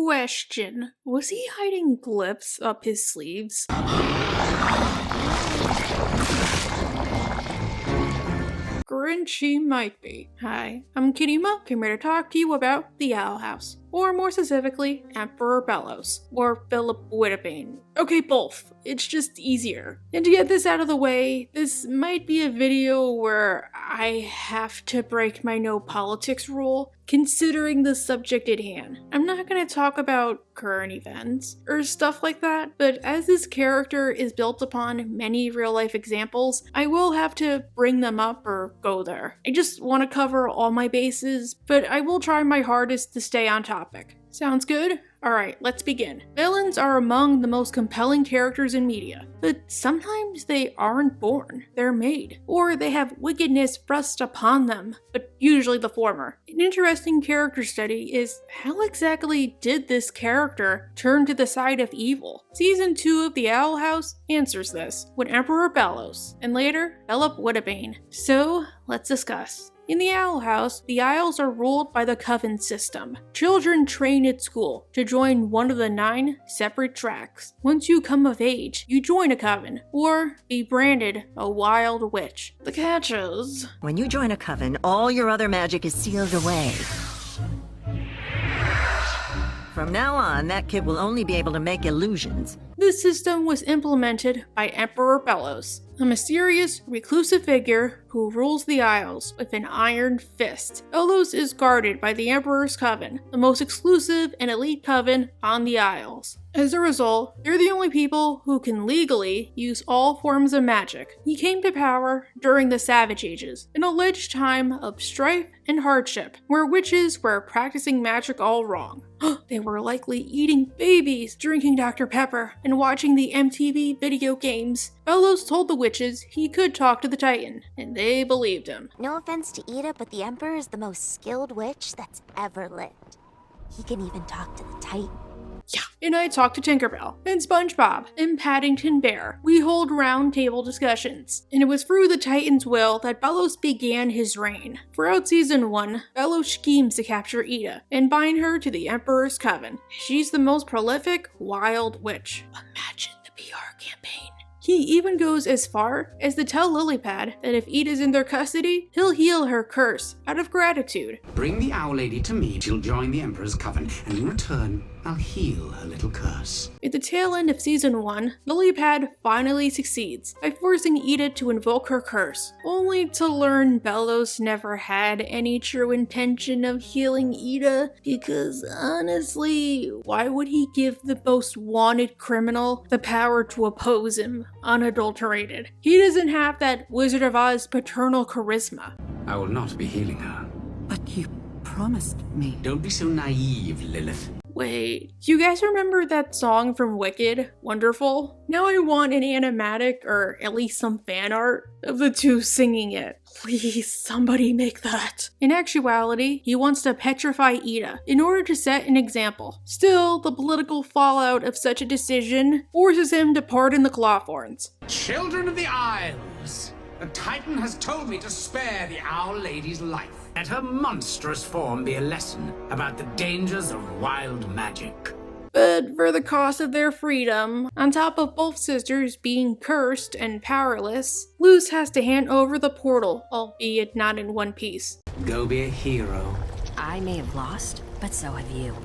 Question. Was he hiding glyphs up his sleeves? Grinchy might be. Hi, I'm Kittyma, came here to talk to you about the Owl House. Or more specifically, Emperor Belos, or Philip Wittebane. Okay, both. It's just easier. And to get this out of the way, this might be a video where I have to break my no politics rule, considering the subject at hand. I'm not going to talk about current events or stuff like that, but as this character is built upon many real-life examples, I will have to bring them up or go there. I just want to cover all my bases, but I will try my hardest to stay on topic. Sounds good? Alright, let's begin. Villains are among the most compelling characters in media, but sometimes they aren't born, they're made, or they have wickedness thrust upon them, but usually the former. An interesting character study is how exactly did this character turn to the side of evil? Season 2 of The Owl House answers this, with Emperor Belos, and later, Philip Wittebane. So, let's discuss. In the Owl House, the Isles are ruled by the coven system. Children train at school to join one of the 9 separate tracks. Once you come of age, you join a coven, or be branded a wild witch. The catch is, when you join a coven, all your other magic is sealed away. From now on, that kid will only be able to make illusions. This system was implemented by Emperor Belos, a mysterious, reclusive figure who rules the Isles with an iron fist. Belos is guarded by the Emperor's Coven, the most exclusive and elite coven on the Isles. As a result, they're the only people who can legally use all forms of magic. He came to power during the Savage Ages, an alleged time of strife and hardship, where witches were practicing magic all wrong. They were likely eating babies, drinking Dr. Pepper, and watching the MTV video games. Belos told the witches he could talk to the Titan, and they believed him. No offense to Ida, but the Emperor is the most skilled witch that's ever lived. He can even talk to the Titan. Yeah, and I talked to Tinkerbell, and SpongeBob, and Paddington Bear. We hold round table discussions, and it was through the Titan's will that Belos began his reign. Throughout Season 1, Belos schemes to capture Ida, and bind her to the Emperor's Coven. She's the most prolific, wild witch. Imagine the PR campaign. He even goes as far as to tell Lilypad that if Ida's in their custody, he'll heal her curse out of gratitude. Bring the Owl Lady to me. She'll join the Emperor's Coven, and in return, I'll heal her little curse. At the tail end of Season 1, Lilypad finally succeeds by forcing Ida to invoke her curse, only to learn Belos never had any true intention of healing Ida, because honestly, why would he give the most wanted criminal the power to oppose him, unadulterated? He doesn't have that Wizard of Oz paternal charisma. I will not be healing her. But you promised me. Don't be so naive, Lilith. Wait, do you guys remember that song from Wicked, Wonderful? Now I want an animatic, or at least some fan art, of the two singing it. Please, somebody make that. In actuality, he wants to petrify Ida in order to set an example. Still, the political fallout of such a decision forces him to pardon the Clawthorns. Children of the Isles, the Titan has told me to spare the Owl Lady's life. Let her monstrous form be a lesson about the dangers of wild magic. But for the cost of their freedom, on top of both sisters being cursed and powerless, Luz has to hand over the portal, albeit not in one piece. Go be a hero. I may have lost, but so have you.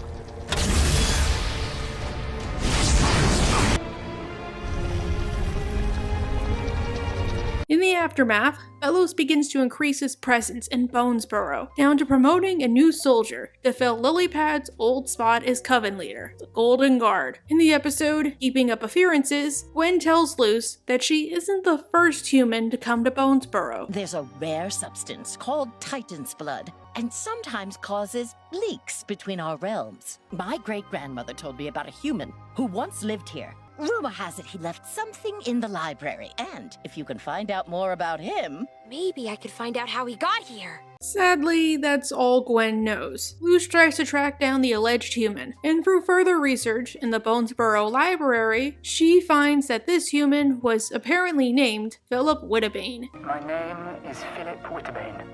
In the aftermath, Belos begins to increase his presence in Bonesborough, down to promoting a new soldier to fill Lilypad's old spot as Coven leader, the Golden Guard. In the episode, Keeping Up Appearances, Gwen tells Luz that she isn't the first human to come to Bonesborough. There's a rare substance called Titan's blood, and sometimes causes leaks between our realms. My great-grandmother told me about a human who once lived here. Rumor has it he left something in the library, and if you can find out more about him... Maybe I could find out how he got here. Sadly, that's all Gwen knows. Luz tries to track down the alleged human, and through further research in the Bonesborough Library, she finds that this human was apparently named Philip Wittebane. My name is Philip Wittebane,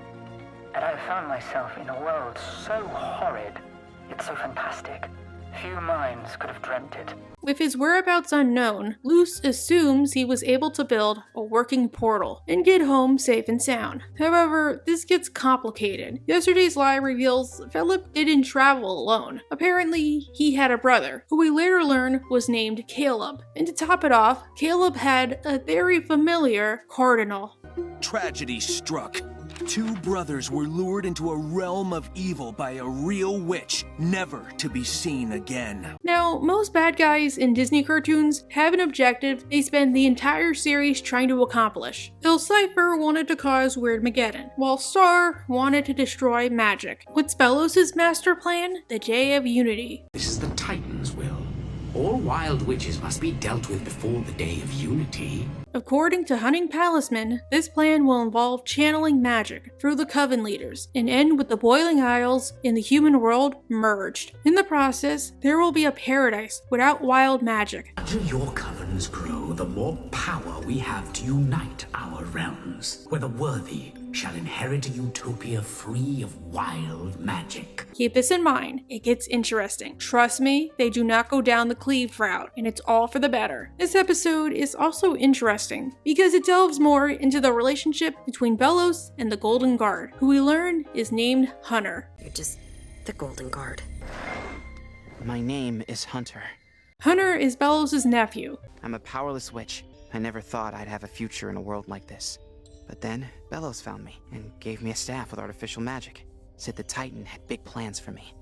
and I have found myself in a world so horrid, yet so fantastic. Few minds could have dreamt it. With his whereabouts unknown, Luce assumes he was able to build a working portal and get home safe and sound. However, this gets complicated. Yesterday's lie reveals Philip didn't travel alone. Apparently, he had a brother, who we later learn was named Caleb. And to top it off, Caleb had a very familiar cardinal. Tragedy struck. Two brothers were lured into a realm of evil by a real witch, never to be seen again. Now, most bad guys in Disney cartoons have an objective they spend the entire series trying to accomplish. Bill Cipher wanted to cause Weirdmageddon, while Star wanted to destroy magic. What's Belos' master plan? The Day of Unity. This is the Titan's will. All wild witches must be dealt with before the Day of Unity. According to Hunting Palisman, this plan will involve channeling magic through the coven leaders and end with the Boiling Isles and the human world merged. In the process, there will be a paradise without wild magic. The larger your covens grow, the more power we have to unite our realms, where the worthy shall inherit a utopia free of wild magic. Keep this in mind, it gets interesting. Trust me, they do not go down the Cleave route, and it's all for the better. This episode is also interesting because it delves more into the relationship between Belos and the Golden Guard, who we learn is named Hunter. You're just the Golden Guard. My name is Hunter. Hunter is Belos' nephew. I'm a powerless witch. I never thought I'd have a future in a world like this. But then, Belos found me and gave me a staff with artificial magic. Said the Titan had big plans for me.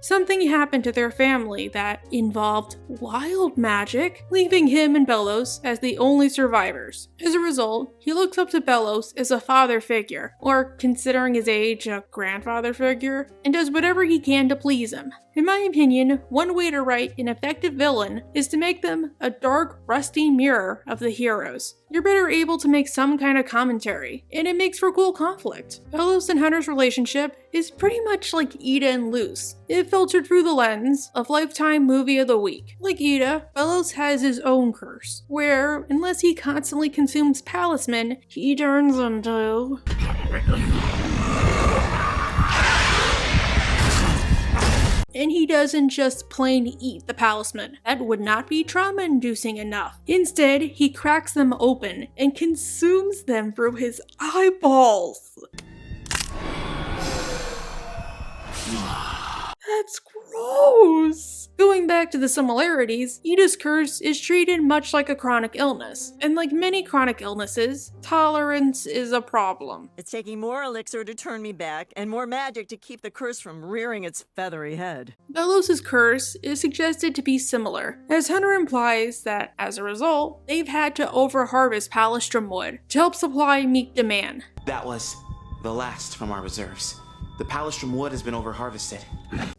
Something happened to their family that involved wild magic, leaving him and Belos as the only survivors. As a result, he looks up to Belos as a father figure, or considering his age, a grandfather figure, and does whatever he can to please him. In my opinion, one way to write an effective villain is to make them a dark, rusty mirror of the heroes. You're better able to make some kind of commentary, and it makes for cool conflict. Belos and Hunter's relationship is pretty much like Ida and Luce. It filtered through the lens of Lifetime Movie of the Week. Like Ida, Belos has his own curse, where, unless he constantly consumes palisman, he turns into... And he doesn't just plain eat the palisman. That would not be trauma-inducing enough. Instead, he cracks them open and consumes them through his eyeballs. That's gross. Going back to the similarities, Ida's curse is treated much like a chronic illness. And like many chronic illnesses, tolerance is a problem. It's taking more elixir to turn me back, and more magic to keep the curse from rearing its feathery head. Belos' curse is suggested to be similar, as Hunter implies that, as a result, they've had to over-harvest palistrum wood to help supply meet demand. That was the last from our reserves. The palistrum wood has been over-harvested.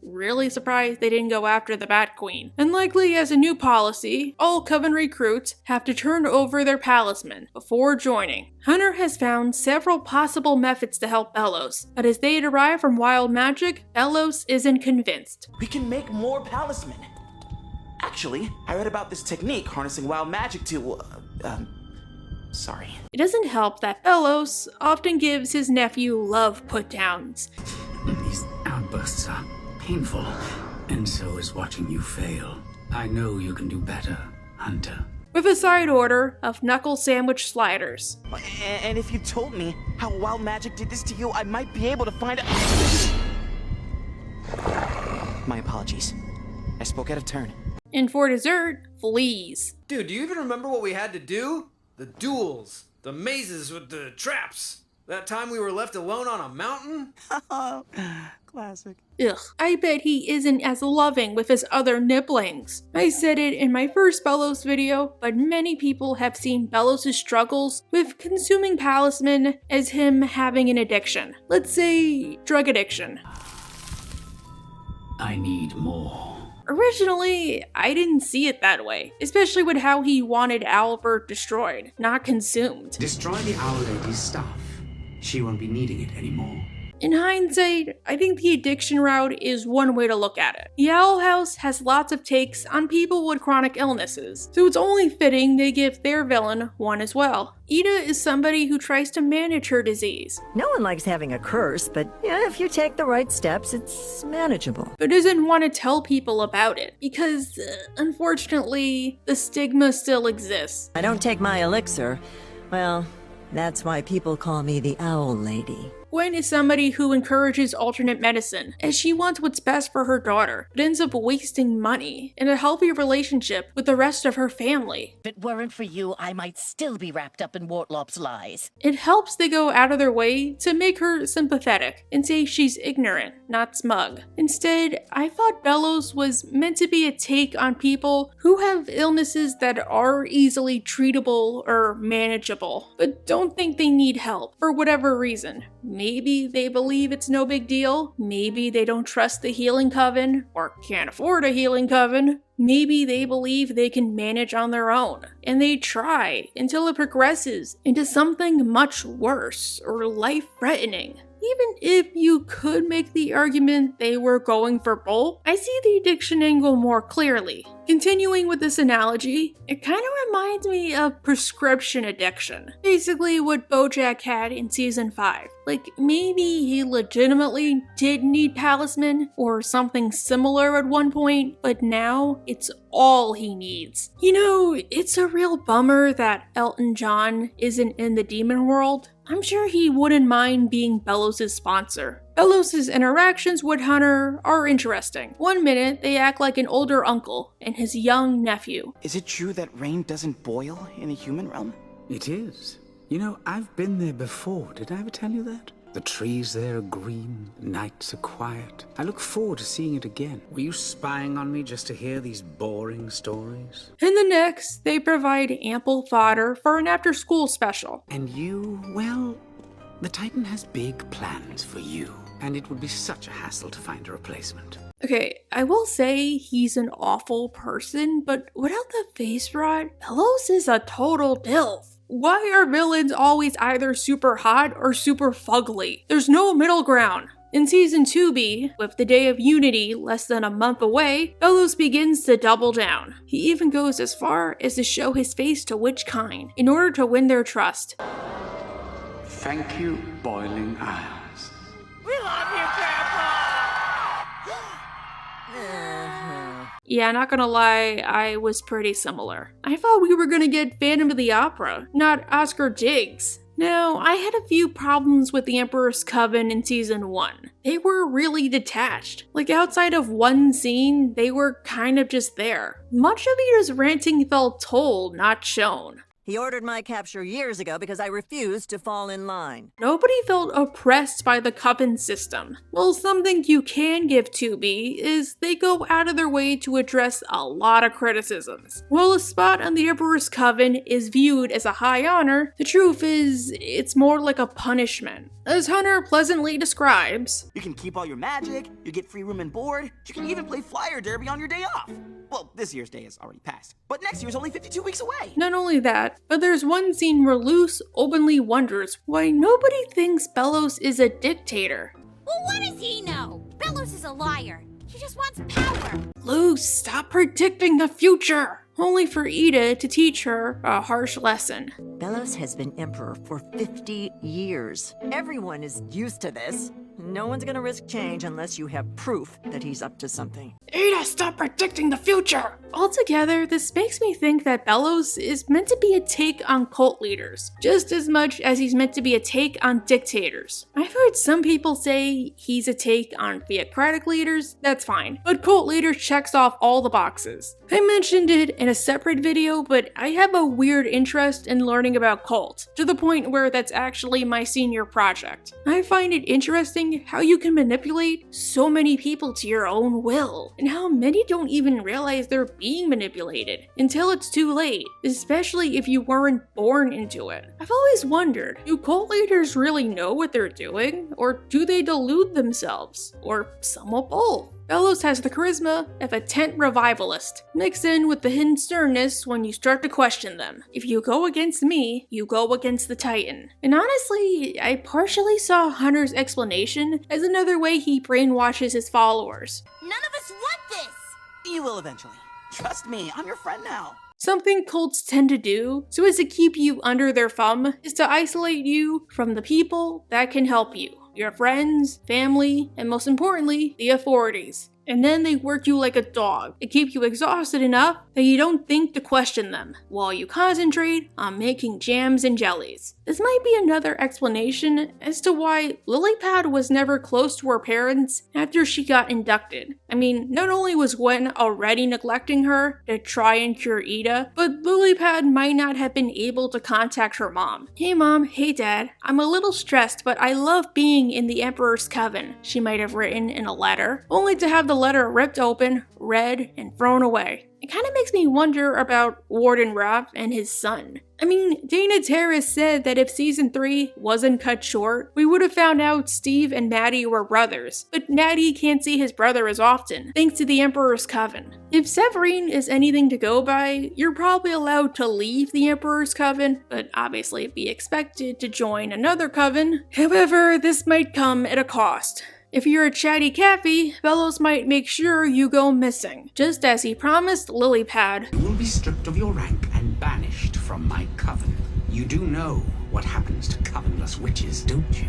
Really surprised they didn't go after the Bat Queen. And likely as a new policy, all Coven recruits have to turn over their palisman before joining. Hunter has found several possible methods to help Belos, but as they derive from wild magic, Belos isn't convinced. We can make more palisman. Actually, I read about this technique harnessing wild magic to, sorry. It doesn't help that Belos often gives his nephew love put-downs. These outbursts are painful, and so is watching you fail. I know you can do better, Hunter. With a side order of knuckle sandwich sliders. And if you told me how wild magic did this to you, I might be able to find out. My apologies. I spoke out of turn. And for dessert, fleas. Dude, do you even remember what we had to do? The duels, the mazes with the traps. That time we were left alone on a mountain? Classic. Ugh, I bet he isn't as loving with his other nibblings. I said it in my first Belos video, but many people have seen Belos' struggles with consuming palisman as him having an addiction. Let's say, drug addiction. I need more. Originally, I didn't see it that way, especially with how he wanted Albert destroyed, not consumed. Destroy the Owl Lady's stuff. She won't be needing it anymore. In hindsight, I think the addiction route is one way to look at it. The Owl House has lots of takes on people with chronic illnesses, so it's only fitting they give their villain one as well. Ida is somebody who tries to manage her disease. No one likes having a curse, but yeah, if you take the right steps, it's manageable. But doesn't want to tell people about it, because, unfortunately, the stigma still exists. I don't take my elixir. Well, that's why people call me the Owl Lady. Gwen is somebody who encourages alternate medicine, as she wants what's best for her daughter, but ends up wasting money and a healthy relationship with the rest of her family. If it weren't for you, I might still be wrapped up in Wartlop's lies. It helps they go out of their way to make her sympathetic and say she's ignorant, not smug. Instead, I thought Belos was meant to be a take on people who have illnesses that are easily treatable or manageable, but don't think they need help for whatever reason. Maybe they believe it's no big deal. Maybe they don't trust the healing coven or can't afford a healing coven. Maybe they believe they can manage on their own, and they try until it progresses into something much worse or life-threatening. Even if you could make the argument they were going for both, I see the addiction angle more clearly. Continuing with this analogy, it kind of reminds me of prescription addiction. Basically what BoJack had in season 5. Like, maybe he legitimately did need talisman or something similar at one point, but now it's all he needs. You know, it's a real bummer that Elton John isn't in the demon world. I'm sure he wouldn't mind being Belos' sponsor. Belos' interactions with Hunter are interesting. One minute, they act like an older uncle and his young nephew. Is it true that rain doesn't boil in the human realm? It is. You know, I've been there before. Did I ever tell you that? The trees there are green, nights are quiet. I look forward to seeing it again. Were you spying on me just to hear these boring stories? In the next, they provide ample fodder for an after-school special. And you, well, the Titan has big plans for you. And it would be such a hassle to find a replacement. Okay, I will say he's an awful person, but without the face rot, Belos is a total dilf. Why are villains always either super hot or super fugly? There's no middle ground. In Season 2B, with the Day of Unity less than a month away, Belos begins to double down. He even goes as far as to show his face to Witch Kind in order to win their trust. Thank you, Boiling Isles. We love you, Grandpa! Yeah, not gonna lie, I was pretty similar. I thought we were gonna get Phantom of the Opera, not Oscar Diggs. Now, I had a few problems with the Emperor's Coven in Season 1. They were really detached. Like, outside of one scene, they were kind of just there. Much of Ida's ranting felt told, not shown. He ordered my capture years ago because I refused to fall in line. Nobody felt oppressed by the Coven system. Well, something you can give 2B is they go out of their way to address a lot of criticisms. While a spot on the Emperor's Coven is viewed as a high honor, the truth is, it's more like a punishment. As Hunter pleasantly describes, you can keep all your magic, you get free room and board, you can even play flyer derby on your day off. Well, this year's day has already passed, but next year's only 52 weeks away. Not only that, but there's one scene where Luce openly wonders why nobody thinks Belos is a dictator. Well, what does he know? Belos is a liar. He just wants power. Luce, stop predicting the future! Only for Ida to teach her a harsh lesson. Belos has been emperor for 50 years. Everyone is used to this. No one's gonna risk change unless you have proof that he's up to something. Ida, stop predicting the future! Altogether, this makes me think that Belos is meant to be a take on cult leaders, just as much as he's meant to be a take on dictators. I've heard some people say he's a take on theocratic leaders, that's fine, but cult leader checks off all the boxes. I mentioned it in a separate video, but I have a weird interest in learning about cult, to the point where that's actually my senior project. I find it interesting how you can manipulate so many people to your own will, and how many don't even realize they're being manipulated until it's too late, especially if you weren't born into it. I've always wondered, do cult leaders really know what they're doing, or do they delude themselves, or some of both? Belos has the charisma of a tent revivalist, mixed in with the hidden sternness when you start to question them. If you go against me, you go against the Titan. And honestly, I partially saw Hunter's explanation as another way he brainwashes his followers. None of us want this! You will eventually. Trust me, I'm your friend now. Something cults tend to do, so as to keep you under their thumb, is to isolate you from the people that can help you. Your friends, family, and most importantly, the authorities. And then they work you like a dog to keep you exhausted enough that you don't think to question them, while you concentrate on making jams and jellies. This might be another explanation as to why Lilypad was never close to her parents after she got inducted. I mean, not only was Gwen already neglecting her to try and cure Ida, but Lilypad might not have been able to contact her mom. "Hey mom, hey dad, I'm a little stressed, but I love being in the Emperor's coven," she might have written in a letter, only to have the letter ripped open, read, and thrown away. It kind of makes me wonder about Warden Rapp and his son. I mean, Dana Terrace said that if season 3 wasn't cut short, we would have found out Steve and Maddie were brothers, but Maddie can't see his brother as often, thanks to the Emperor's Coven. If Severine is anything to go by, you're probably allowed to leave the Emperor's Coven, but obviously be expected to join another coven. However, this might come at a cost. If you're a chatty Cappy, Belos might make sure you go missing, just as he promised Lilypad. You will be stripped of your rank and banished from my coven. You do know what happens to covenless witches, don't you?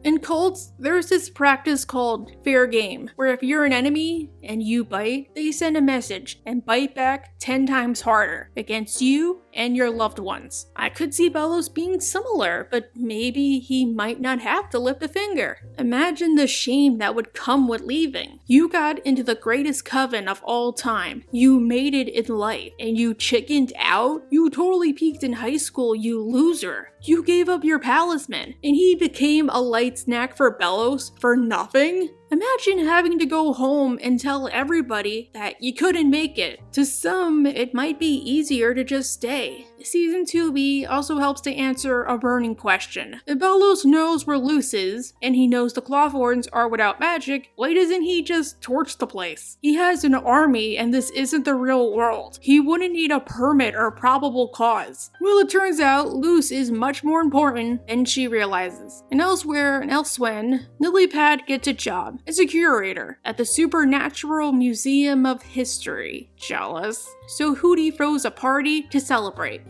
In cults, there's this practice called fair game, where if you're an enemy and you bite, they send a message and bite back 10 times harder against you and your loved ones. I could see Belos being similar, but maybe he might not have to lift a finger. Imagine the shame that would come with leaving. You got into the greatest coven of all time. You made it in life, and you chickened out? You totally peaked in high school, you loser. You gave up your talisman, and he became a light snack for Belos for nothing? Imagine having to go home and tell everybody that you couldn't make it. To some, it might be easier to just stay. Season 2B also helps to answer a burning question. If Belos knows where Luce is, and he knows the Clawthorns are without magic, why doesn't he just torch the place? He has an army and this isn't the real world. He wouldn't need a permit or probable cause. Well, it turns out Luce is much more important than she realizes. And elsewhere and elsewhen, Lilypad gets a job as a curator at the Supernatural Museum of History. Jealous. So Hootie throws a party to celebrate.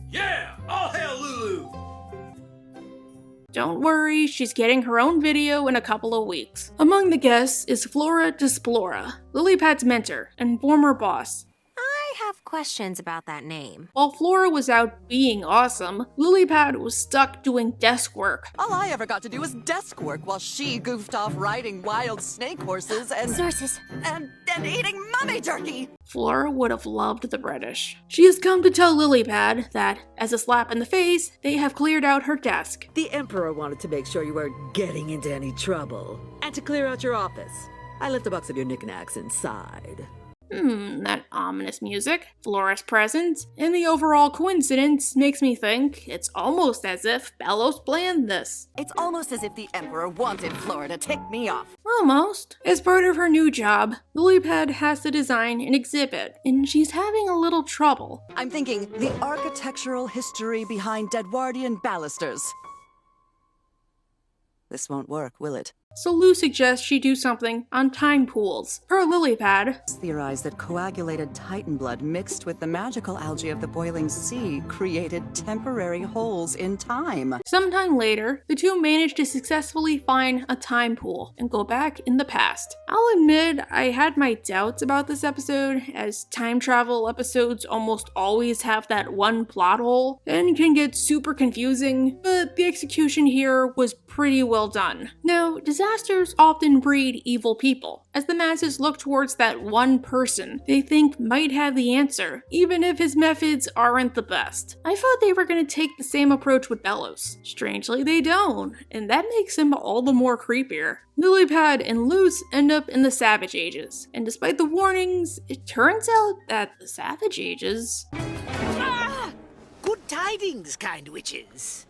Yeah! All hail Lulu! Don't worry, she's getting her own video in a couple of weeks. Among the guests is Flora Desplora, Lilypad's mentor and former boss. I have questions about that name. While Flora was out being awesome, Lilypad was stuck doing desk work. All I ever got to do was desk work while she goofed off riding wild snake horses and— Sources. And eating mummy jerky! Flora would have loved the British. She has come to tell Lilypad that, as a slap in the face, they have cleared out her desk. The Emperor wanted to make sure you weren't getting into any trouble, and to clear out your office. I left a box of your knickknacks inside. That ominous music, Flora's presence, and the overall coincidence makes me think it's almost as if Belos planned this. It's almost as if the Emperor wanted Flora to tick me off. Almost. As part of her new job, Lilypad has to design an exhibit, and she's having a little trouble. I'm thinking the architectural history behind Deadwardian balusters. This won't work, will it? So Lou suggests she do something on time pools. Per Lilypad, theorized that coagulated Titan blood mixed with the magical algae of the boiling sea created temporary holes in time. Sometime later, the two manage to successfully find a time pool and go back in the past. I'll admit I had my doubts about this episode, as time travel episodes almost always have that one plot hole and can get super confusing, but the execution here was pretty well done. Now, disasters often breed evil people, as the masses look towards that one person they think might have the answer, even if his methods aren't the best. I thought they were going to take the same approach with Belos. Strangely, they don't, and that makes him all the more creepier. Lilypad and Luce end up in the Savage Ages, and despite the warnings, it turns out that the Savage Ages— Good tidings, kind witches.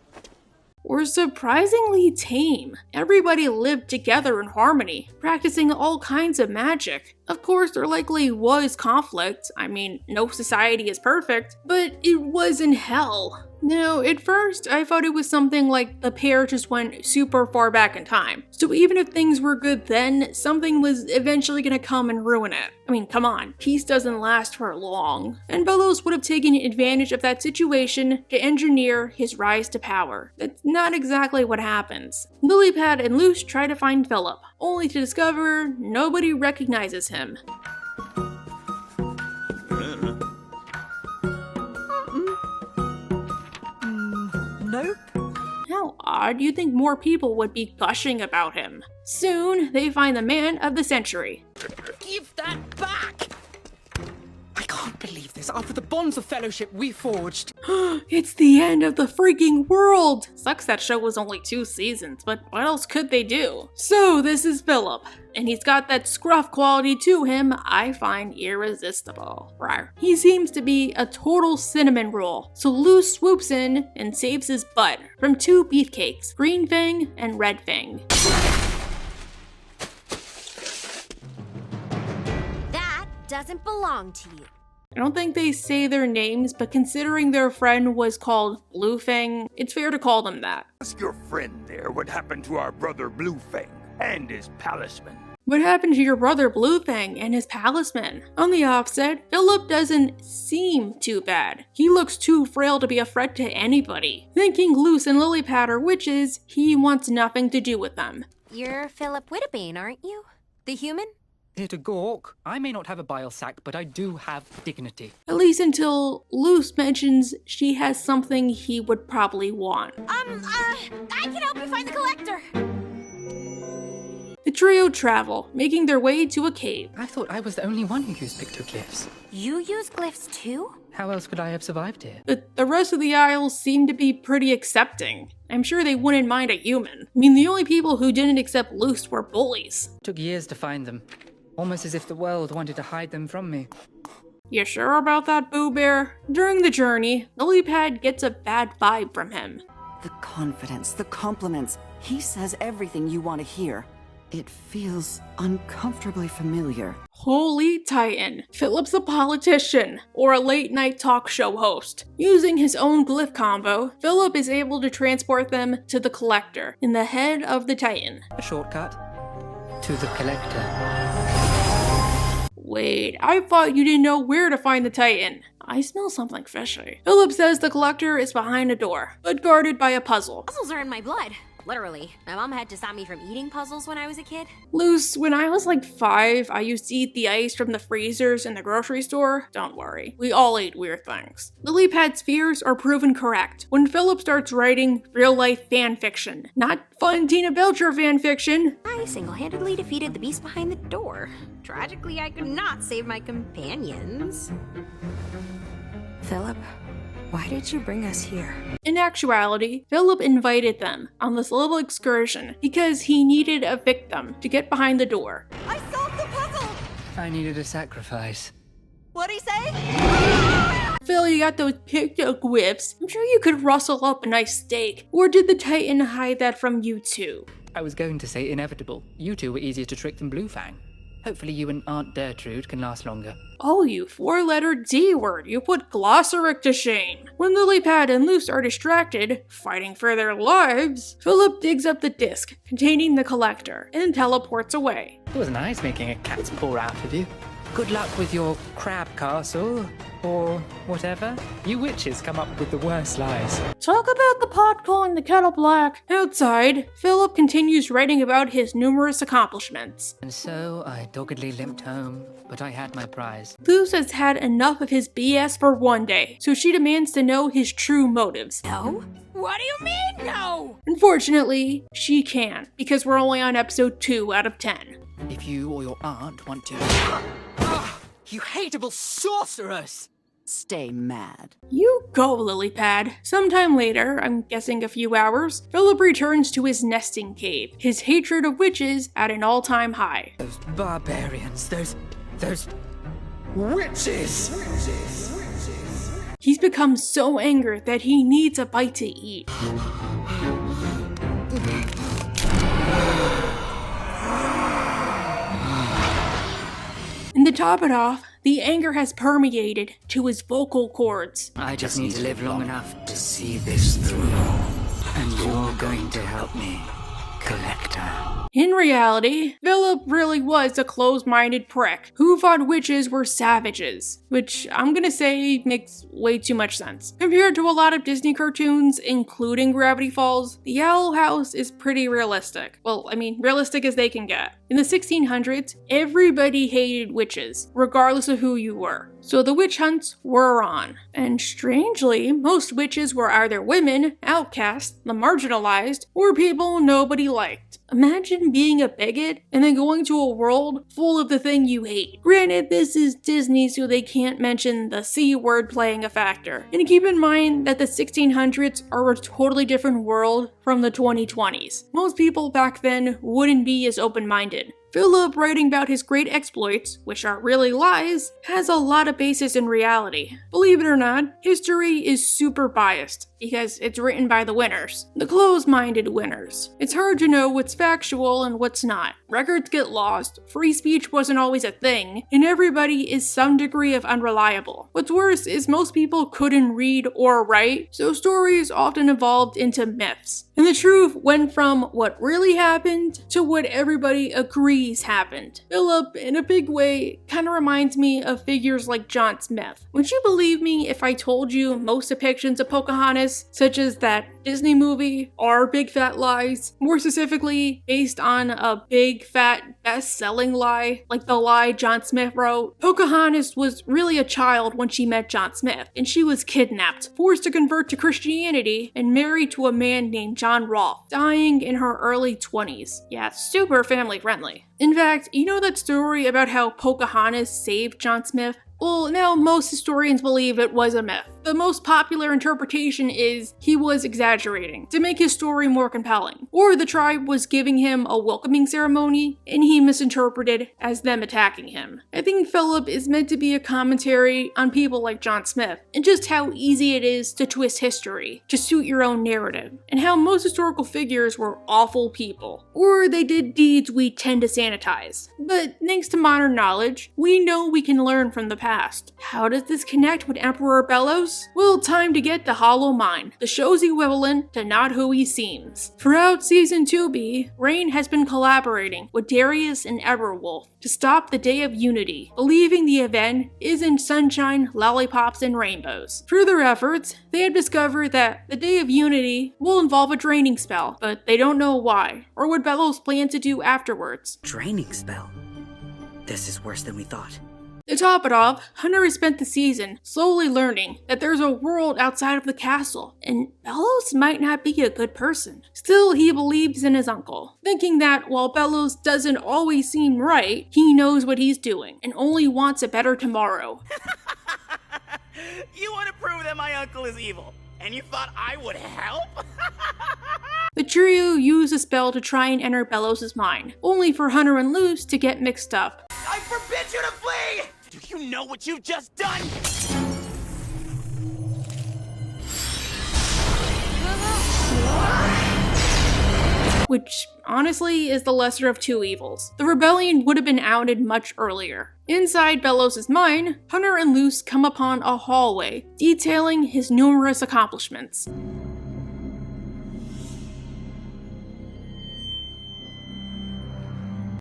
were surprisingly tame. Everybody lived together in harmony, practicing all kinds of magic. Of course, there likely was conflict. I mean, no society is perfect, but it wasn't hell. Now, at first, I thought it was something like the pair just went super far back in time. So even if things were good then, something was eventually gonna come and ruin it. I mean, come on, peace doesn't last for long. And Belos would have taken advantage of that situation to engineer his rise to power. That's not exactly what happens. Lilypad and Luce try to find Philip, only to discover nobody recognizes him. Nope. How odd, you'd think more people would be gushing about him. Soon, they find the man of the century. Give that back! I can't believe this. After the bonds of fellowship we forged. It's the end of the freaking world! Sucks that show was only 2 seasons, but what else could they do? So this is Philip, and he's got that scruff quality to him I find irresistible. Rawr. He seems to be a total cinnamon roll, so Luce swoops in and saves his butt from 2 beefcakes, Green Fang and Red Fang. That doesn't belong to you. I don't think they say their names, but considering their friend was called Blue Fang, it's fair to call them that. Ask your friend there what happened to our brother Blue Fang and his palisman. What happened to your brother Blue Fang and his palisman? On the offset, Philip doesn't seem too bad. He looks too frail to be a threat to anybody. Thinking Luce and Lilypad are witches, he wants nothing to do with them. You're Philip Wittebane, aren't you? The human? Here to gawk. I may not have a bile sac, but I do have dignity. At least until Luce mentions she has something he would probably want. I can help you find the collector. The trio travel, making their way to a cave. I thought I was the only one who used pictoglyphs. You use glyphs too? How else could I have survived here? But the rest of the Isles seem to be pretty accepting. I'm sure they wouldn't mind a human. I mean, the only people who didn't accept Luce were bullies. Took years to find them. Almost as if the world wanted to hide them from me. You sure about that, Boo Bear? During the journey, Lilypad gets a bad vibe from him. The confidence, the compliments. He says everything you want to hear. It feels uncomfortably familiar. Holy Titan, Philip's a politician, or a late-night talk show host. Using his own glyph combo, Philip is able to transport them to the Collector, in the head of the Titan. A shortcut to the Collector. Wait, I thought you didn't know where to find the Titan. I smell something fishy. Philip says the Collector is behind a door, but guarded by a puzzle. Puzzles are in my blood. Literally. My mom had to stop me from eating puzzles when I was a kid. Luce, when I was like 5, I used to eat the ice from the freezers in the grocery store. Don't worry, we all ate weird things. Lilypad's fears are proven correct when Philip starts writing real-life fanfiction. Not fun Tina Belcher fanfiction. I single-handedly defeated the beast behind the door. Tragically, I could not save my companions. Philip, why did you bring us here? In actuality, Philip invited them on this little excursion because he needed a victim to get behind the door. I solved the puzzle! I needed a sacrifice. What'd he say? Phil, you got those pictoglyphs. I'm sure you could rustle up a nice steak. Or did the Titan hide that from you too? I was going to say inevitable. You two were easier to trick than Blue Fang. Hopefully you and Aunt Gertrude can last longer. Oh, you 4-letter D word. You put Glossaric to shame. When Lilypad and Luce are distracted, fighting for their lives, Philip digs up the disc containing the Collector and teleports away. It was nice making a cat's paw out of you. Good luck with your crab castle, or whatever. You witches come up with the worst lies. Talk about the pot calling the kettle black. Outside, Philip continues writing about his numerous accomplishments. And so I doggedly limped home, but I had my prize. Luce has had enough of his BS for one day, so she demands to know his true motives. No? What do you mean, no? Unfortunately, she can, because we're only on episode 2 out of 10. If you or your aunt want to... You hateable sorceress! Stay mad. You go, Lilypad. Sometime later, I'm guessing a few hours, Philip returns to his nesting cave, his hatred of witches at an all-time high. Those barbarians, those witches! He's become so angry that he needs a bite to eat. And to top it off, the anger has permeated to his vocal cords. I just need to live long enough to see this through. And you're going to help me, Collector. In reality, Philip really was a closed-minded prick who thought witches were savages, which I'm gonna say makes way too much sense. Compared to a lot of Disney cartoons, including Gravity Falls, the Owl House is pretty realistic. Well, I mean, realistic as they can get. In the 1600s, everybody hated witches, regardless of who you were. So the witch hunts were on. And strangely, most witches were either women, outcasts, the marginalized, or people nobody liked. Imagine being a bigot and then going to a world full of the thing you hate. Granted, this is Disney, so they can't mention the C word playing a factor. And keep in mind that the 1600s are a totally different world from the 2020s. Most people back then wouldn't be as open-minded. Philip writing about his great exploits, which are really lies, has a lot of basis in reality. Believe it or not, history is super biased, because it's written by the winners. The closed-minded winners. It's hard to know what's factual and what's not. Records get lost, free speech wasn't always a thing, and everybody is some degree of unreliable. What's worse is most people couldn't read or write, so stories often evolved into myths. And the truth went from what really happened to what everybody agrees happened. Philip, in a big way, kinda reminds me of figures like John Smith. Would you believe me if I told you most depictions of Pocahontas, such as that Disney movie, are big fat lies? More specifically, based on a big fat best-selling lie, like the lie John Smith wrote. Pocahontas was really a child when she met John Smith, and she was kidnapped, forced to convert to Christianity, and married to a man named John Rolfe, dying in her early 20s. Yeah, super family friendly. In fact, you know that story about how Pocahontas saved John Smith? Well, now most historians believe it was a myth. The most popular interpretation is he was exaggerating to make his story more compelling, or the tribe was giving him a welcoming ceremony and he misinterpreted as them attacking him. I think Philip is meant to be a commentary on people like John Smith and just how easy it is to twist history to suit your own narrative, and how most historical figures were awful people, or they did deeds we tend to sanitize. But thanks to modern knowledge, we know we can learn from the past. How does this connect with Emperor Belos? Well, time to get to Hollow Mind, the show's equivalent to Not Who He Seems. Throughout Season 2B, Rain has been collaborating with Darius and Everwolf to stop the Day of Unity, believing the event isn't sunshine, lollipops, and rainbows. Through their efforts, they have discovered that the Day of Unity will involve a draining spell, but they don't know why, or what Belos plans to do afterwards. Draining spell? This is worse than we thought. To top it off, Hunter has spent the season slowly learning that there's a world outside of the castle, and Belos might not be a good person. Still, he believes in his uncle, thinking that while Belos doesn't always seem right, he knows what he's doing, and only wants a better tomorrow. You want to prove that my uncle is evil, and you thought I would help? The trio use a spell to try and enter Belos' mind, only for Hunter and Luce to get mixed up. I forbid you to flee! Do you know what you've just done? Which, honestly, is the lesser of two evils. The rebellion would have been outed much earlier. Inside Belos' mind, Hunter and Luce come upon a hallway detailing his numerous accomplishments.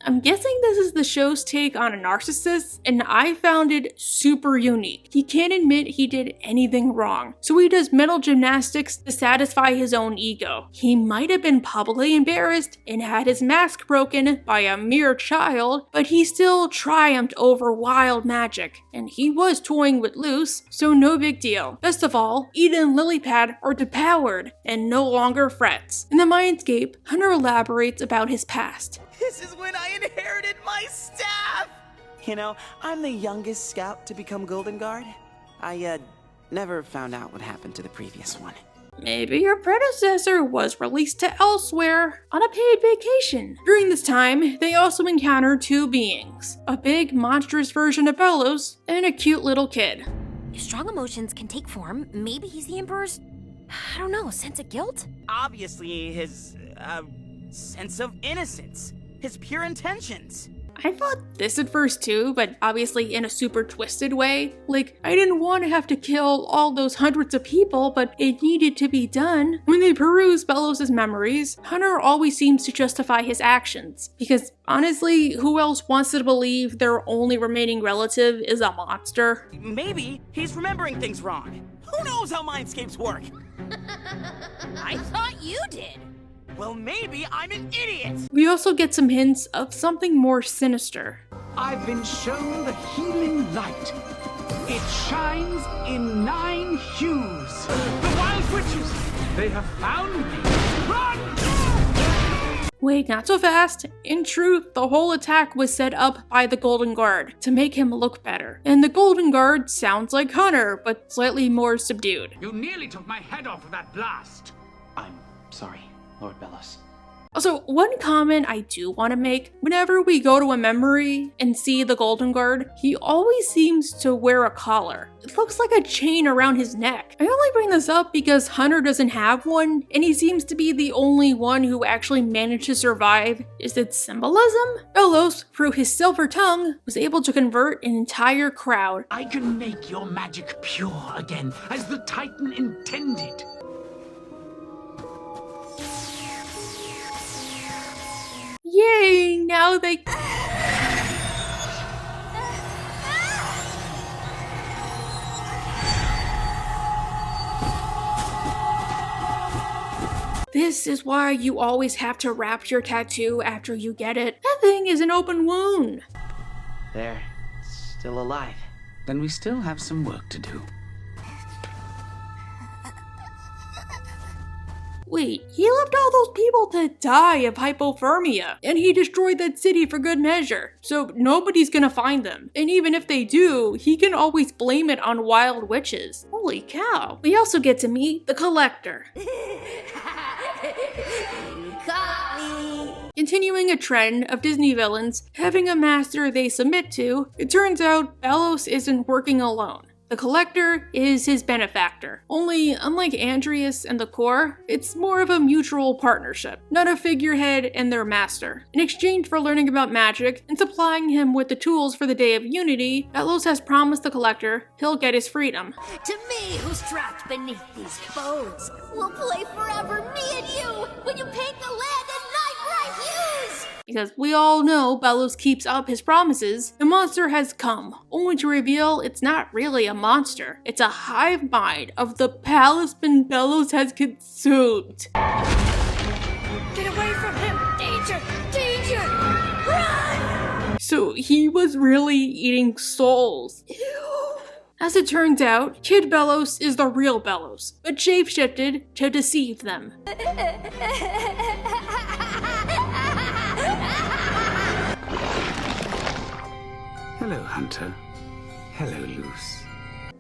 I'm guessing this is the show's take on a narcissist, and I found it super unique. He can't admit he did anything wrong, so he does mental gymnastics to satisfy his own ego. He might have been publicly embarrassed and had his mask broken by a mere child, but he still triumphed over wild magic, and he was toying with Luce, so no big deal. Best of all, Eda and Lilypad are depowered and no longer frets. In the Mindscape, Hunter elaborates about his past. This is when I inherited my staff! You know, I'm the youngest scout to become Golden Guard. I, never found out what happened to the previous one. Maybe your predecessor was released to elsewhere on a paid vacation. During this time, they also encounter two beings, a big, monstrous version of Belos and a cute little kid. If strong emotions can take form, maybe he's the Emperor's, I don't know, sense of guilt? Obviously, his sense of innocence. His pure intentions. I thought this at first too, but obviously in a super twisted way. Like, I didn't want to have to kill all those hundreds of people, but it needed to be done. When they peruse Belos' memories, Hunter always seems to justify his actions. Because honestly, who else wants to believe their only remaining relative is a monster? Maybe he's remembering things wrong. Who knows how mindscapes work? I thought you did. Well, maybe I'm an idiot! We also get some hints of something more sinister. I've been shown the healing light. It shines in 9 hues. The wild witches, they have found me. Run! Wait, not so fast. In truth, the whole attack was set up by the Golden Guard to make him look better. And the Golden Guard sounds like Hunter, but slightly more subdued. You nearly took my head off with that blast. I'm sorry, Lord Belos. Also, one comment I do want to make, whenever we go to a memory and see the Golden Guard, he always seems to wear a collar. It looks like a chain around his neck. I only bring this up because Hunter doesn't have one, and he seems to be the only one who actually managed to survive. Is it symbolism? Belos, through his silver tongue, was able to convert an entire crowd. I can make your magic pure again, as the Titan intended. Yay, now they... This is why you always have to wrap your tattoo after you get it. That thing is an open wound. There, still alive. Then we still have some work to do. Wait, he left all those people to die of hypothermia, and he destroyed that city for good measure, so nobody's gonna find them. And even if they do, he can always blame it on wild witches. Holy cow. We also get to meet the Collector. You caught me. Continuing a trend of Disney villains having a master they submit to, it turns out Belos isn't working alone. The Collector is his benefactor. Only, unlike Andreas and the Core, it's more of a mutual partnership, not a figurehead and their master. In exchange for learning about magic and supplying him with the tools for the Day of Unity, Belos has promised the Collector he'll get his freedom. To me, who's trapped beneath these bones, we'll play forever, me and you, when you paint the land in night bright hues! Because we all know Belos keeps up his promises, the monster has come, only to reveal it's not really a monster. It's a hive mind of the palace Belos has consumed. Get away from him! Danger! Danger! Run! So he was really eating souls. Ew. As it turns out, Kid Belos is the real Belos, but shapeshifted to deceive them. Hello, Hunter. Hello, Luce.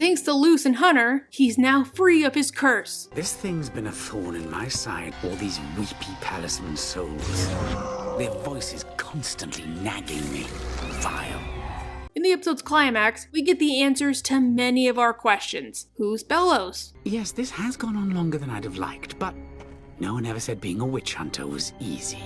Thanks to Luce and Hunter, he's now free of his curse. This thing's been a thorn in my side, all these weepy palisman souls. Their voices constantly nagging me. Vile. In the episode's climax, we get the answers to many of our questions. Who's Belos? Yes, this has gone on longer than I'd have liked, but no one ever said being a witch hunter was easy.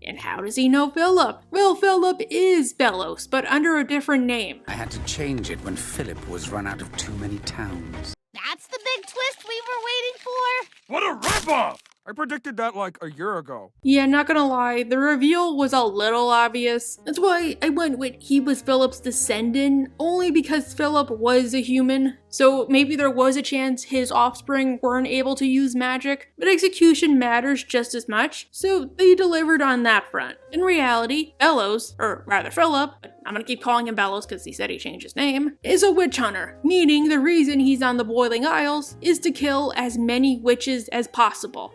And how does he know Philip? Well, Philip is Belos, but under a different name. I had to change it when Philip was run out of too many towns. That's the big twist we were waiting for? What a ripoff! I predicted that like a year ago. Yeah, not gonna lie, the reveal was a little obvious. That's why I went with he was Philip's descendant, only because Philip was a human. So maybe there was a chance his offspring weren't able to use magic, but execution matters just as much, so they delivered on that front. In reality, Belos, or rather Philip, but I'm gonna keep calling him Belos because he said he changed his name, is a witch hunter, meaning the reason he's on the Boiling Isles is to kill as many witches as possible.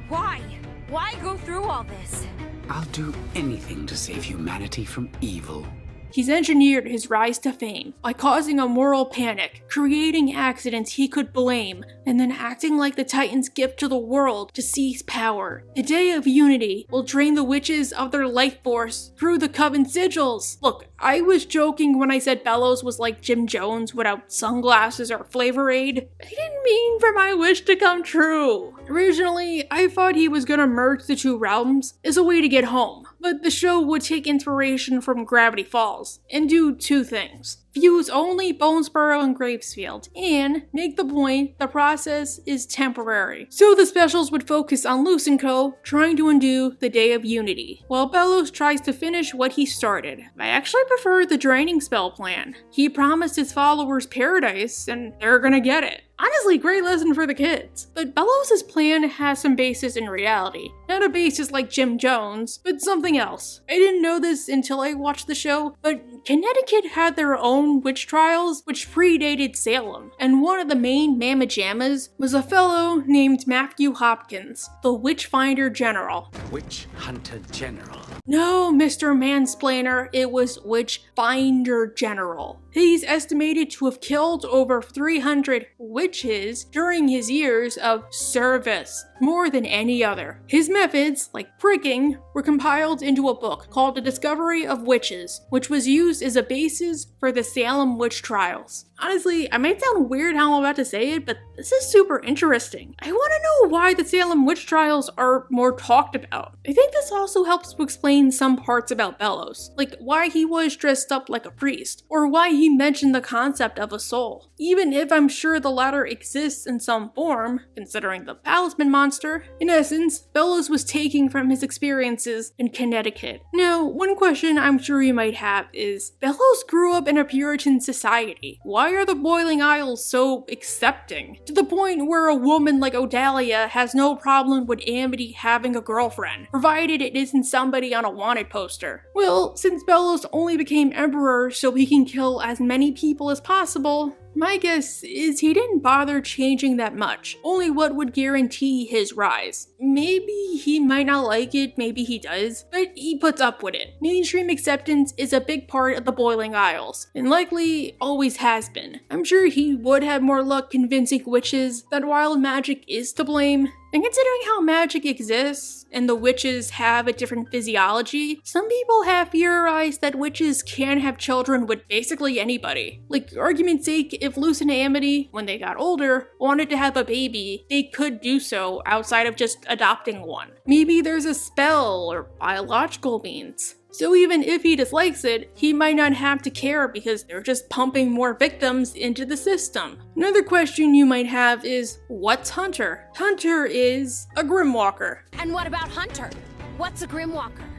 Why? Why go through all this? I'll do anything to save humanity from evil. He's engineered his rise to fame by causing a moral panic, creating accidents he could blame, and then acting like the Titan's gift to the world to seize power. The Day of Unity will drain the witches of their life force through the coven sigils. Look, I was joking when I said Belos was like Jim Jones without sunglasses or Flavor Aid. I didn't mean for my wish to come true. Originally, I thought he was gonna merge the two realms as a way to get home, but the show would take inspiration from Gravity Falls and do two things. Fuse only Bonesborough and Gravesfield, and make the point the process is temporary. So the specials would focus on Luce & Co. trying to undo the Day of Unity, while Belos tries to finish what he started. I actually prefer the draining spell plan. He promised his followers paradise, and they're gonna get it. Honestly, great lesson for the kids. But Belos' plan has some basis in reality. Not a basis like Jim Jones, but something else. I didn't know this until I watched the show, but Connecticut had their own witch trials, which predated Salem. And one of the main mamma jammas was a fellow named Matthew Hopkins, the Witch Finder General. Witch Hunter General. No, Mr. Mansplainer, it was Witch Finder General. He's estimated to have killed over 300 witches during his years of service, more than any other. His methods, like pricking, were compiled into a book called The Discovery of Witches, which was used as a basis for the Salem witch trials. Honestly, I might sound weird how I'm about to say it, but this is super interesting. I want to know why the Salem witch trials are more talked about. I think this also helps to explain some parts about Belos, like why he was dressed up like a priest, or why he mentioned the concept of a soul. Even if I'm sure the latter exists in some form, considering the talisman monster, in essence, Belos was taking from his experiences in Connecticut. Now, one question I'm sure you might have is, Belos grew up in a Puritan society. Why are the Boiling Isles so accepting? To the point where a woman like Odalia has no problem with Amity having a girlfriend, provided it isn't somebody on a wanted poster. Well, since Belos only became emperor so he can kill as many people as possible, my guess is he didn't bother changing that much, only what would guarantee his rise. Maybe he might not like it, maybe he does, but he puts up with it. Mainstream acceptance is a big part of the Boiling Isles, and likely always has been. I'm sure he would have more luck convincing witches that wild magic is to blame. And considering how magic exists, and the witches have a different physiology, some people have theorized that witches can have children with basically anybody. Like, argument's sake, if Luce and Amity, when they got older, wanted to have a baby, they could do so outside of just adopting one. Maybe there's a spell or biological means. So even if he dislikes it, he might not have to care because they're just pumping more victims into the system. Another question you might have is, what's Hunter? Hunter is a Grimwalker. And what about Hunter? What's a Grimwalker?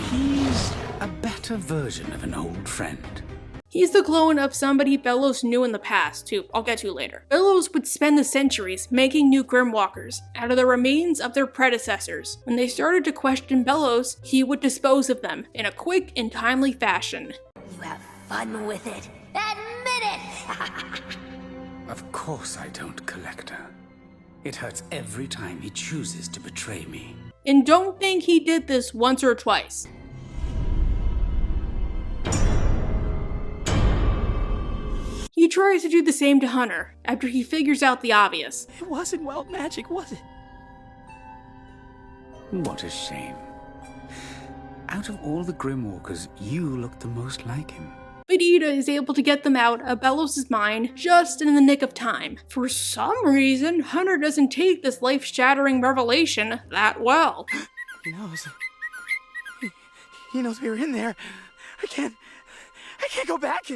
He's a better version of an old friend. He's the clone of somebody Belos knew in the past, who I'll get to later. Belos would spend the centuries making new Grimwalkers out of the remains of their predecessors. When they started to question Belos, he would dispose of them in a quick and timely fashion. You have fun with it. Admit it! Of course I don't, Collector. It hurts every time he chooses to betray me. And don't think he did this once or twice. He tries to do the same to Hunter, after he figures out the obvious. It wasn't wild magic, was it? What a shame. Out of all the Grimwalkers, you look the most like him. But Ida is able to get them out of Belos' mind just in the nick of time. For some reason, Hunter doesn't take this life-shattering revelation that well. He knows. He knows we were in there. I can't go back.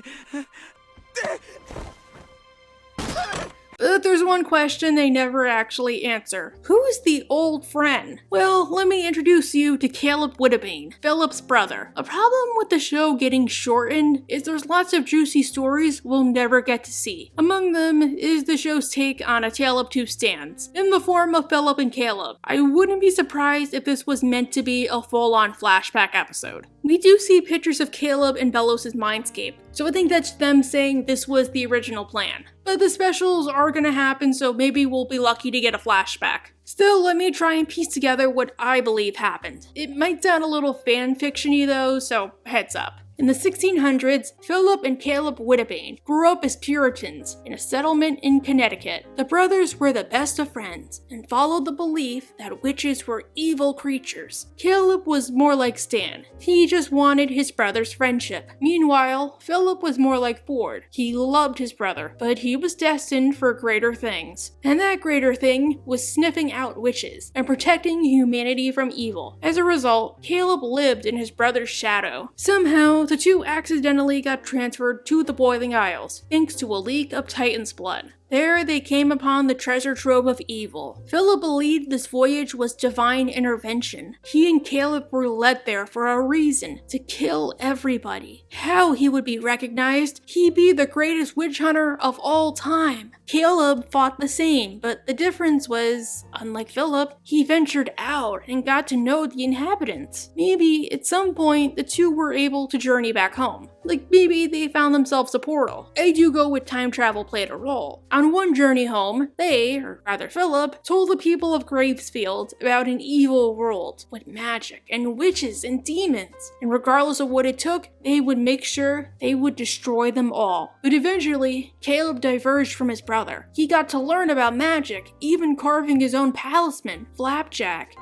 But there's one question they never actually answer. Who is the old friend? Well, let me introduce you to Caleb Wittebane, Philip's brother. A problem with the show getting shortened is there's lots of juicy stories we'll never get to see. Among them is the show's take on A Tale of Two Stands, in the form of Philip and Caleb. I wouldn't be surprised if this was meant to be a full-on flashback episode. We do see pictures of Caleb in Belos' Mindscape, so I think that's them saying this was the original plan. But the specials are gonna happen, so maybe we'll be lucky to get a flashback. Still, let me try and piece together what I believe happened. It might sound a little fan-fiction-y though, so heads up. In the 1600s, Philip and Caleb Wittebane grew up as Puritans in a settlement in Connecticut. The brothers were the best of friends and followed the belief that witches were evil creatures. Caleb was more like Stan. He just wanted his brother's friendship. Meanwhile, Philip was more like Ford. He loved his brother, but he was destined for greater things. And that greater thing was sniffing out witches and protecting humanity from evil. As a result, Caleb lived in his brother's shadow. Somehow, the two accidentally got transferred to the Boiling Isles, thanks to a leak of Titan's blood. There they came upon the treasure trove of evil. Philip believed this voyage was divine intervention. He and Caleb were led there for a reason, to kill everybody. How he would be recognized? He'd be the greatest witch hunter of all time. Caleb fought the same, but the difference was, unlike Philip, he ventured out and got to know the inhabitants. Maybe at some point the two were able to journey back home. Like maybe they found themselves a portal. I do go with time travel played a role. On one journey home, they, or rather Philip, told the people of Gravesfield about an evil world with magic and witches and demons. And regardless of what it took, they would make sure they would destroy them all. But eventually, Caleb diverged from his brother. He got to learn about magic, even carving his own talisman, Flapjack.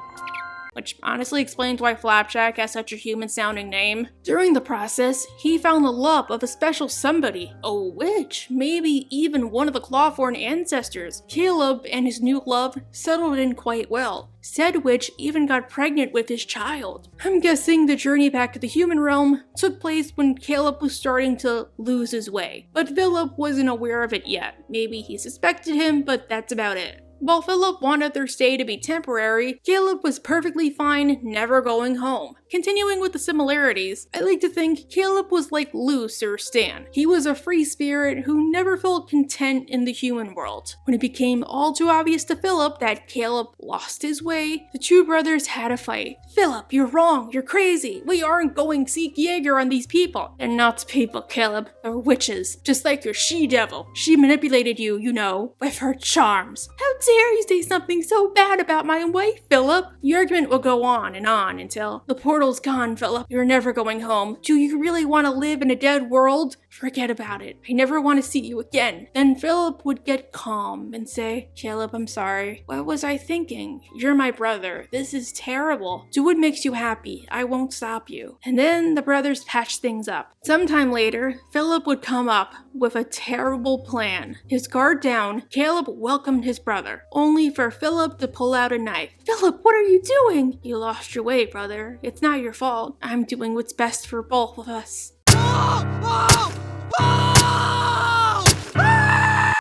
Which honestly explains why Flapjack has such a human-sounding name. During the process, he found the love of a special somebody, a witch, maybe even one of the Clawthorn ancestors. Caleb and his new love settled in quite well. Said witch even got pregnant with his child. I'm guessing the journey back to the human realm took place when Caleb was starting to lose his way. But Philip wasn't aware of it yet. Maybe he suspected him, but that's about it. While Philip wanted their stay to be temporary, Caleb was perfectly fine never going home. Continuing with the similarities, I like to think Caleb was like Luce or Stan. He was a free spirit who never felt content in the human world. When it became all too obvious to Philip that Caleb lost his way, the two brothers had a fight. Philip, you're wrong, you're crazy. We aren't going seek Jaeger on these people. They're not people, Caleb. They're witches. Just like your she-devil. She manipulated you, you know, with her charms. How dare you say something so bad about my wife, Philip? The argument will go on until the portal's gone, Philip. You're never going home. Do you really want to live in a dead world? Forget about it. I never want to see you again. Then Philip would get calm and say, Caleb, I'm sorry. What was I thinking? You're my brother. This is terrible. Do what makes you happy. I won't stop you. And then the brothers patched things up. Sometime later, Philip would come up with a terrible plan. His guard down, Caleb welcomed his brother, only for Philip to pull out a knife. Philip, what are you doing? You lost your way, brother. It's not your fault. I'm doing what's best for both of us.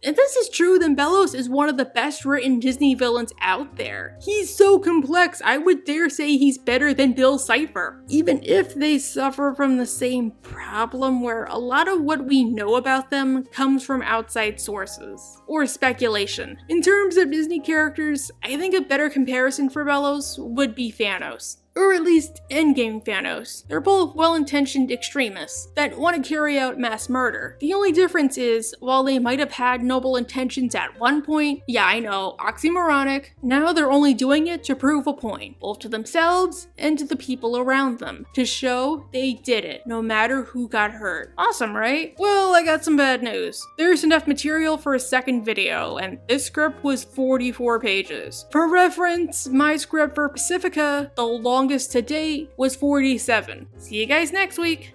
If this is true, then Belos is one of the best written Disney villains out there. He's so complex, I would dare say he's better than Bill Cipher. Even if they suffer from the same problem where a lot of what we know about them comes from outside sources, or speculation. In terms of Disney characters, I think a better comparison for Belos would be Thanos. Or at least endgame Thanos. They're both well-intentioned extremists that want to carry out mass murder. The only difference is, while they might have had noble intentions at one point, yeah I know, oxymoronic, now they're only doing it to prove a point, both to themselves and to the people around them, to show they did it, no matter who got hurt. Awesome, right? Well, I got some bad news. There's enough material for a second video, and this script was 44 pages. For reference, my script for Pacifica, the longest to date, was 47. See you guys next week!